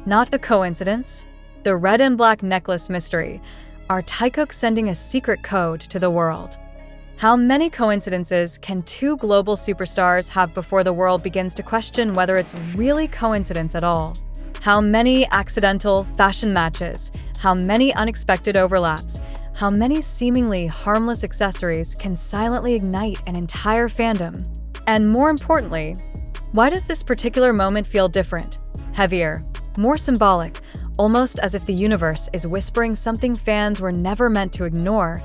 Not a coincidence. The red and black necklace mystery. Are TAEKOOK sending a secret code to the world? How many coincidences can two global superstars have before the world begins to question whether it's really coincidence at all? How many accidental fashion matches? How many unexpected overlaps? How many seemingly harmless accessories can silently ignite an entire fandom? And more importantly, why does this particular moment feel different, heavier, more symbolic, almost as if the universe is whispering something fans were never meant to ignore?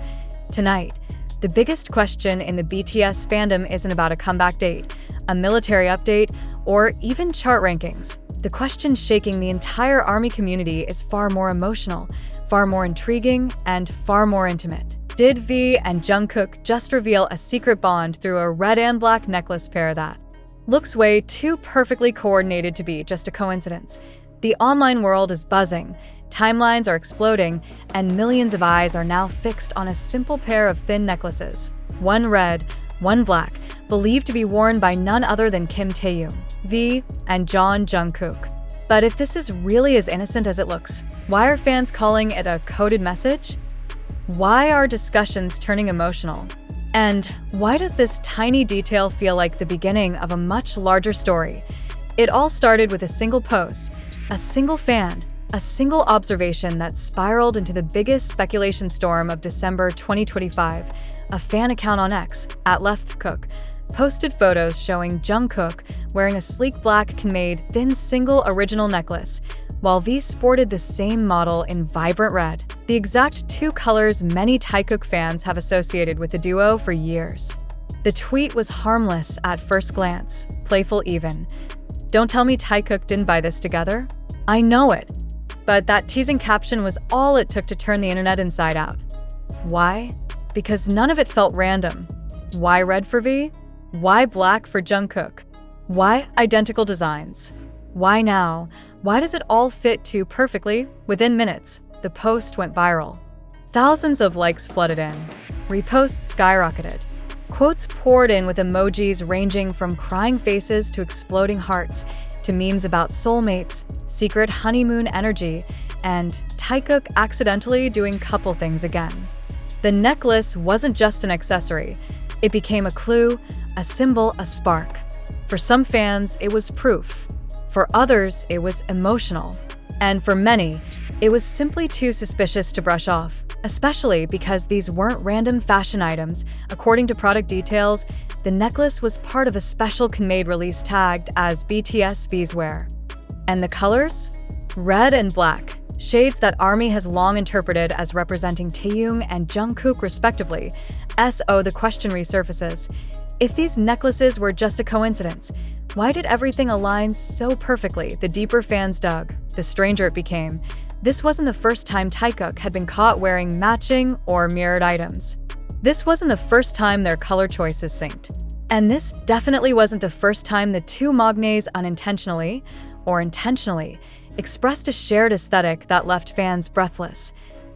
Tonight, the biggest question in the BTS fandom isn't about a comeback date, a military update, or even chart rankings. The question shaking the entire ARMY community is far more emotional, far more intriguing, and far more intimate. Did V and Jungkook just reveal a secret bond through a red and black necklace pair that looks way too perfectly coordinated to be just a coincidence? The online world is buzzing, timelines are exploding, and millions of eyes are now fixed on a simple pair of thin necklaces. One red, one black, believed to be worn by none other than Kim Taehyung, V, and Jungkook. But if this is really as innocent as it looks, why are fans calling it a coded message? Why are discussions turning emotional? And why does this tiny detail feel like the beginning of a much larger story? It all started with a single post, a single fan, a single observation that spiraled into the biggest speculation storm of December 2025. A fan account on X, @leftcook, posted photos showing Jungkook wearing a sleek black handmade thin single original necklace, while V sported the same model in vibrant red, the exact two colors many TAEKOOK fans have associated with the duo for years. The tweet was harmless at first glance, playful even. Don't tell me TAEKOOK didn't buy this together? I know it. But that teasing caption was all it took to turn the internet inside out. Why? Because none of it felt random. Why red for V? Why black for Jungkook? Why identical designs? Why now? Why does it all fit too perfectly? Within minutes, the post went viral. Thousands of likes flooded in. Reposts skyrocketed. Quotes poured in with emojis ranging from crying faces to exploding hearts, to memes about soulmates, secret honeymoon energy, and TAEKOOK accidentally doing couple things again. The necklace wasn't just an accessory. It became a clue, a symbol, a spark. For some fans, it was proof. For others, it was emotional. And for many, it was simply too suspicious to brush off, especially because these weren't random fashion items. According to product details, the necklace was part of a special handmade release tagged as BTS V's wear. And the colors? Red and black, shades that ARMY has long interpreted as representing Taehyung and Jungkook respectively. So the question resurfaces. If these necklaces were just a coincidence, why did everything align so perfectly? The deeper fans dug, the stranger it became. This wasn't the first time TAEKOOK had been caught wearing matching or mirrored items. This wasn't the first time their color choices synced. And this definitely wasn't the first time the two magnes unintentionally, or intentionally, expressed a shared aesthetic that left fans breathless.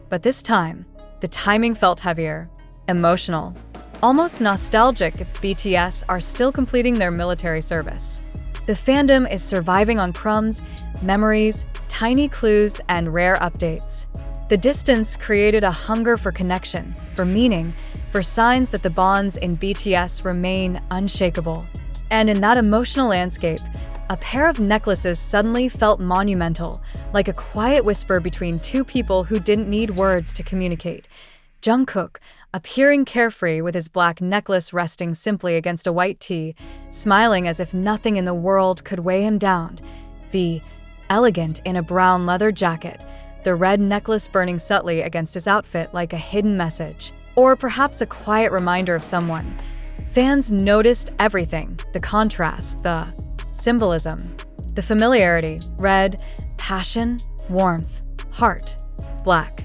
But this time, the timing felt heavier, emotional, almost nostalgic if BTS are still completing their military service. The fandom is surviving on crumbs, memories, tiny clues, and rare updates. The distance created a hunger for connection, for meaning, for signs that the bonds in BTS remain unshakable. And in that emotional landscape, a pair of necklaces suddenly felt monumental, like a quiet whisper between two people who didn't need words to communicate. Jungkook, appearing carefree with his black necklace resting simply against a white tee, smiling as if nothing in the world could weigh him down. V, elegant in a brown leather jacket, the red necklace burning subtly against his outfit like a hidden message, or perhaps a quiet reminder of someone. Fans noticed everything, the contrast, the symbolism, the familiarity, red, passion, warmth, heart, black,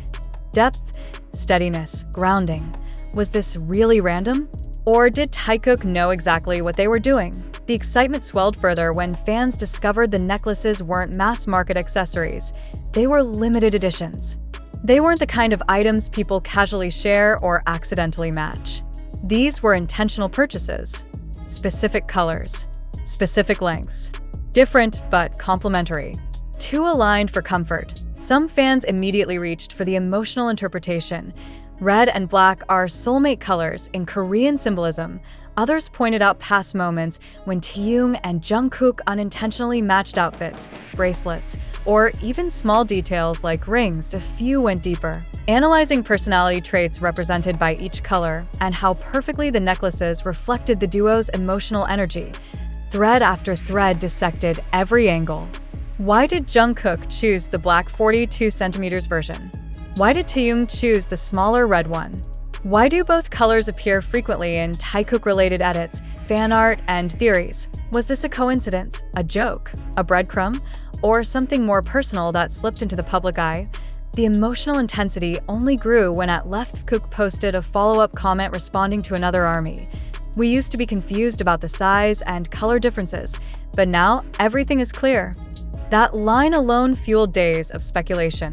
depth, steadiness, grounding. Was this really random? Or did TAEKOOK know exactly what they were doing? The excitement swelled further when fans discovered the necklaces weren't mass-market accessories. They were limited editions. They weren't the kind of items people casually share or accidentally match. These were intentional purchases. Specific colors, specific lengths, different but complementary. too aligned for comfort. Some fans immediately reached for the emotional interpretation. Red and black are soulmate colors in Korean symbolism. Others pointed out past moments when Taehyung and Jungkook unintentionally matched outfits, bracelets, or even small details like rings. A few went deeper, analyzing personality traits represented by each color and how perfectly the necklaces reflected the duo's emotional energy. Thread after thread dissected every angle. Why did Jungkook choose the black 42 cm version? Why did Taehyung choose the smaller red one? Why do both colors appear frequently in TAEKOOK-related edits, fan art, and theories? Was this a coincidence, a joke, a breadcrumb, or something more personal that slipped into the public eye? The emotional intensity only grew when at left Kook posted a follow-up comment responding to another army. We used to be confused about the size and color differences, but now everything is clear. That line alone fueled days of speculation.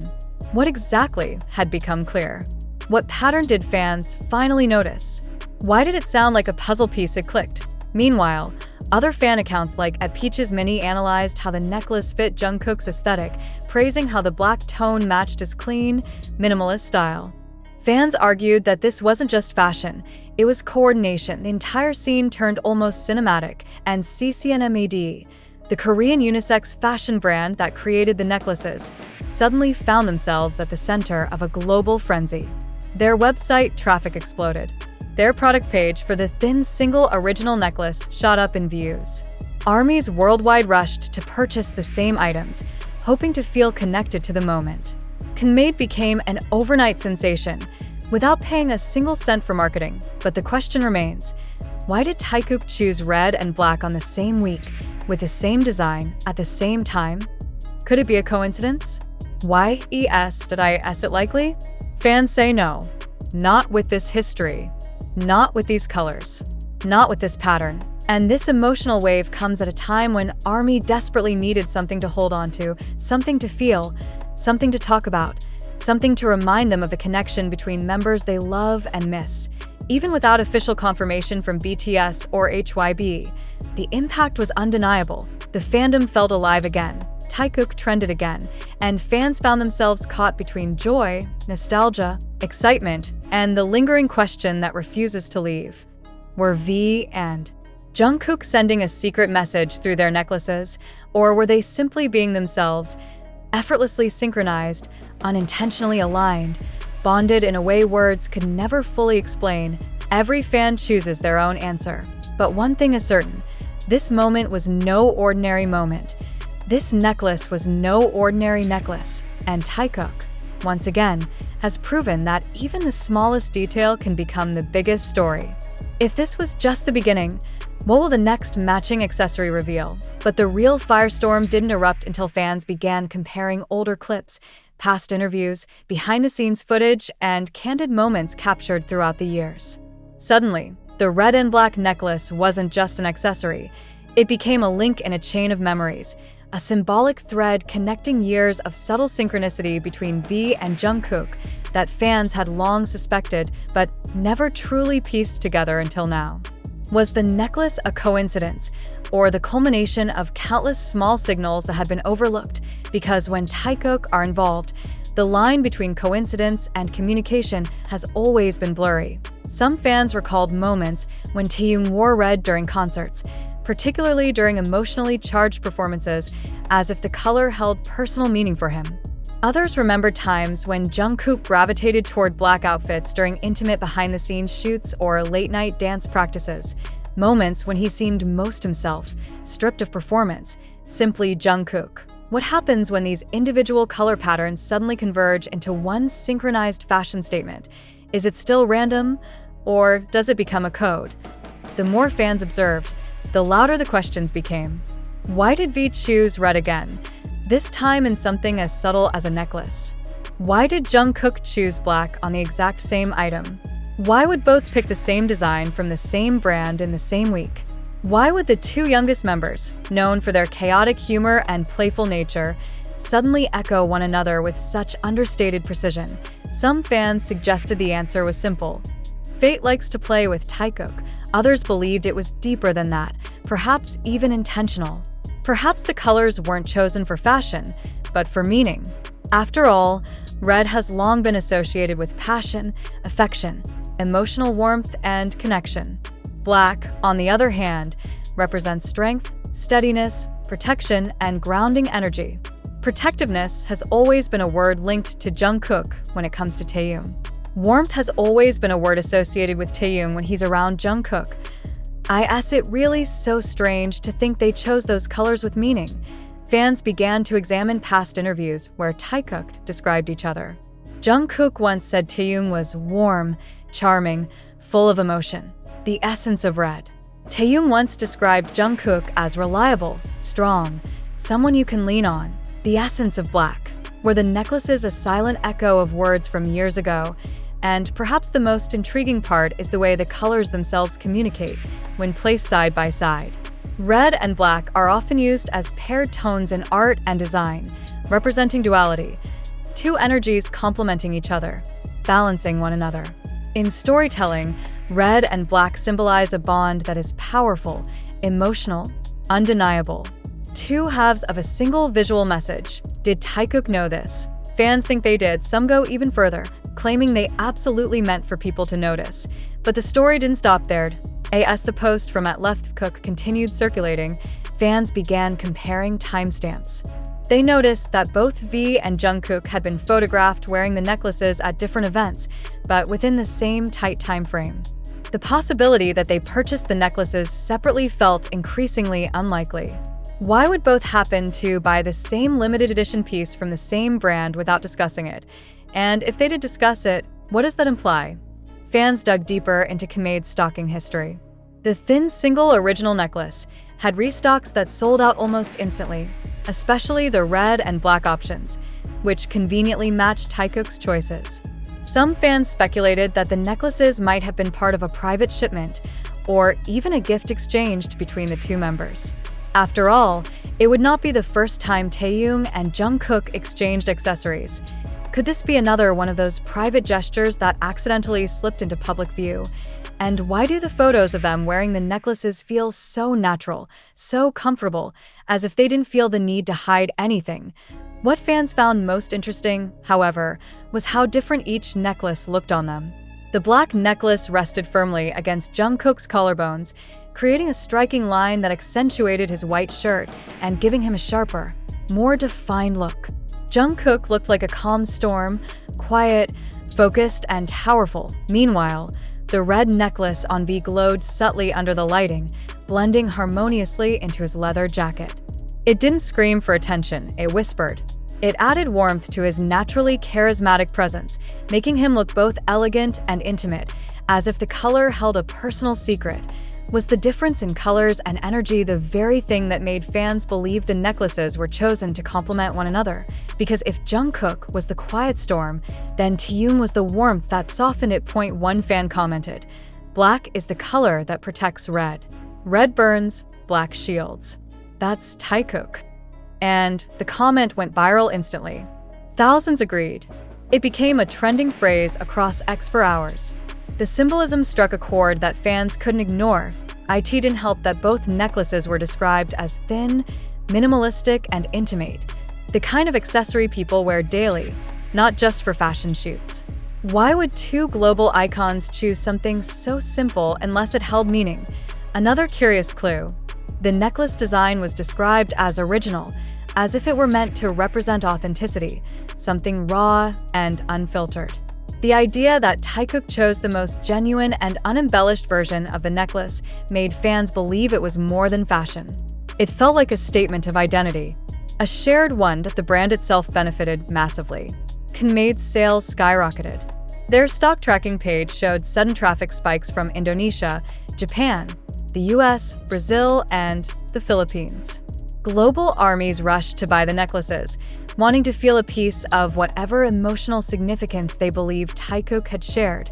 What exactly had become clear? What pattern did fans finally notice? Why did it sound like a puzzle piece had clicked? Meanwhile, other fan accounts like @PeachesMini analyzed how the necklace fit Jungkook's aesthetic, praising how the black tone matched his clean, minimalist style. Fans argued that this wasn't just fashion, it was coordination. The entire scene turned almost cinematic, and CCNMAD, the Korean unisex fashion brand that created the necklaces, suddenly found themselves at the center of a global frenzy. Their website traffic exploded. Their product page for the thin single original necklace shot up in views. Armies worldwide rushed to purchase the same items, hoping to feel connected to the moment. Kunmade became an overnight sensation, without paying a single cent for marketing. But the question remains, why did TAEKOOK choose red and black on the same week, with the same design, at the same time? Could it be a coincidence? Why did I S it likely? Fans say no. Not with this history. Not with these colors. Not with this pattern. And this emotional wave comes at a time when ARMY desperately needed something to hold on to, something to feel, something to talk about, something to remind them of the connection between members they love and miss. Even without official confirmation from BTS or HYB, the impact was undeniable. The fandom felt alive again. TAEKOOK trended again, and fans found themselves caught between joy, nostalgia, excitement, and the lingering question that refuses to leave. Were V and Jungkook sending a secret message through their necklaces, or were they simply being themselves, effortlessly synchronized, unintentionally aligned, bonded in a way words could never fully explain? Every fan chooses their own answer. But one thing is certain, this moment was no ordinary moment. This necklace was no ordinary necklace, and TAEKOOK, once again, has proven that even the smallest detail can become the biggest story. If this was just the beginning, what will the next matching accessory reveal? But the real firestorm didn't erupt until fans began comparing older clips, past interviews, behind-the-scenes footage, and candid moments captured throughout the years. Suddenly, the red and black necklace wasn't just an accessory. It became a link in a chain of memories, a symbolic thread connecting years of subtle synchronicity between V and Jungkook that fans had long suspected but never truly pieced together until now. Was the necklace a coincidence, or the culmination of countless small signals that had been overlooked? Because when TAEKOOK are involved, the line between coincidence and communication has always been blurry. Some fans recalled moments when Taehyung wore red during concerts, particularly during emotionally charged performances, as if the color held personal meaning for him. Others remembered times when Jungkook gravitated toward black outfits during intimate behind-the-scenes shoots or late-night dance practices, moments when he seemed most himself, stripped of performance, simply Jungkook. What happens when these individual color patterns suddenly converge into one synchronized fashion statement? Is it still random, or does it become a code? The more fans observed, the louder the questions became. Why did V choose red again, this time in something as subtle as a necklace? Why did Jungkook choose black on the exact same item? Why would both pick the same design from the same brand in the same week? Why would the two youngest members, known for their chaotic humor and playful nature, suddenly echo one another with such understated precision? Some fans suggested the answer was simple. Fate likes to play with TAEKOOK. Others believed it was deeper than that, perhaps even intentional. Perhaps the colors weren't chosen for fashion, but for meaning. After all, red has long been associated with passion, affection, emotional warmth, and connection. Black, on the other hand, represents strength, steadiness, protection, and grounding energy. Protectiveness has always been a word linked to Jungkook when it comes to Taehyung. Warmth has always been a word associated with Taehyung when he's around Jungkook. It really so strange to think they chose those colors with meaning. Fans began to examine past interviews where TAEKOOK described each other. Jungkook once said Taehyung was warm, charming, full of emotion, the essence of red. Taehyung once described Jungkook as reliable, strong, someone you can lean on, the essence of black. Were the necklaces a silent echo of words from years ago? And perhaps the most intriguing part is the way the colors themselves communicate when placed side by side. Red and black are often used as paired tones in art and design, representing duality, two energies complementing each other, balancing one another. In storytelling, red and black symbolize a bond that is powerful, emotional, undeniable. Two halves of a single visual message. Did TAEKOOK know this? Fans think they did. Some go even further, claiming they absolutely meant for people to notice. But the story didn't stop there. As the post from @LeftCook continued circulating, fans began comparing timestamps. They noticed that both V and Jungkook had been photographed wearing the necklaces at different events, but within the same tight time frame. The possibility that they purchased the necklaces separately felt increasingly unlikely. Why would both happen to buy the same limited edition piece from the same brand without discussing it? And if they did discuss it, what does that imply? Fans dug deeper into Kmade's stocking history. The thin single original necklace had restocks that sold out almost instantly, especially the red and black options, which conveniently matched TAEKOOK's choices. Some fans speculated that the necklaces might have been part of a private shipment or even a gift exchanged between the two members. After all, it would not be the first time Taehyung and Jungkook exchanged accessories. Could this be another one of those private gestures that accidentally slipped into public view? And why do the photos of them wearing the necklaces feel so natural, so comfortable, as if they didn't feel the need to hide anything? What fans found most interesting, however, was how different each necklace looked on them. The black necklace rested firmly against Jungkook's collarbones, creating a striking line that accentuated his white shirt and giving him a sharper, more defined look. Jungkook looked like a calm storm, quiet, focused, and powerful. Meanwhile, the red necklace on V glowed subtly under the lighting, blending harmoniously into his leather jacket. It didn't scream for attention, it whispered. It added warmth to his naturally charismatic presence, making him look both elegant and intimate, as if the color held a personal secret. Was the difference in colors and energy the very thing that made fans believe the necklaces were chosen to complement one another? Because if Jungkook was the quiet storm, then Taehyung was the warmth that softened it. One fan commented, "Black is the color that protects red. Red burns, black shields. That's TAEKOOK." And the comment went viral instantly. Thousands agreed. It became a trending phrase across X for hours. The symbolism struck a chord that fans couldn't ignore. It didn't help that both necklaces were described as thin, minimalistic, and intimate, the kind of accessory people wear daily, not just for fashion shoots. Why would two global icons choose something so simple unless it held meaning? Another curious clue. The necklace design was described as original, as if it were meant to represent authenticity, something raw and unfiltered. The idea that TAEKOOK chose the most genuine and unembellished version of the necklace made fans believe it was more than fashion. It felt like a statement of identity, a shared one that the brand itself benefited massively. Kmade's sales skyrocketed. Their stock tracking page showed sudden traffic spikes from Indonesia, Japan, the US, Brazil, and the Philippines. Global armies rushed to buy the necklaces, wanting to feel a piece of whatever emotional significance they believed TAEKOOK had shared.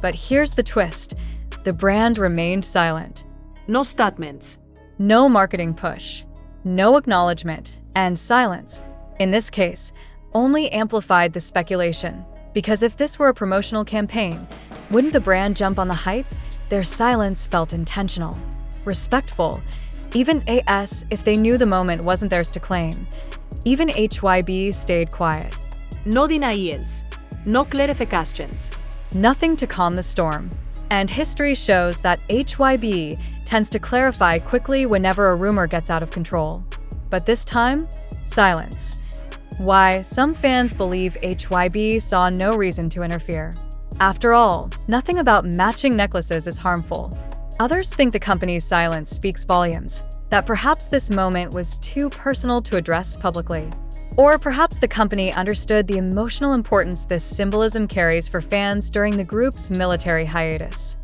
But here's the twist. The brand remained silent. No statements. No marketing push. No acknowledgement. And silence, in this case, only amplified the speculation. Because if this were a promotional campaign, wouldn't the brand jump on the hype? Their silence felt intentional, respectful, even if they knew the moment wasn't theirs to claim. Even HYB stayed quiet. No denials, no clarifications. Nothing to calm the storm. And history shows that HYB tends to clarify quickly whenever a rumor gets out of control. But this time, silence. Why? Some fans believe HYB saw no reason to interfere. After all, nothing about matching necklaces is harmful. Others think the company's silence speaks volumes, that perhaps this moment was too personal to address publicly. Or perhaps the company understood the emotional importance this symbolism carries for fans during the group's military hiatus.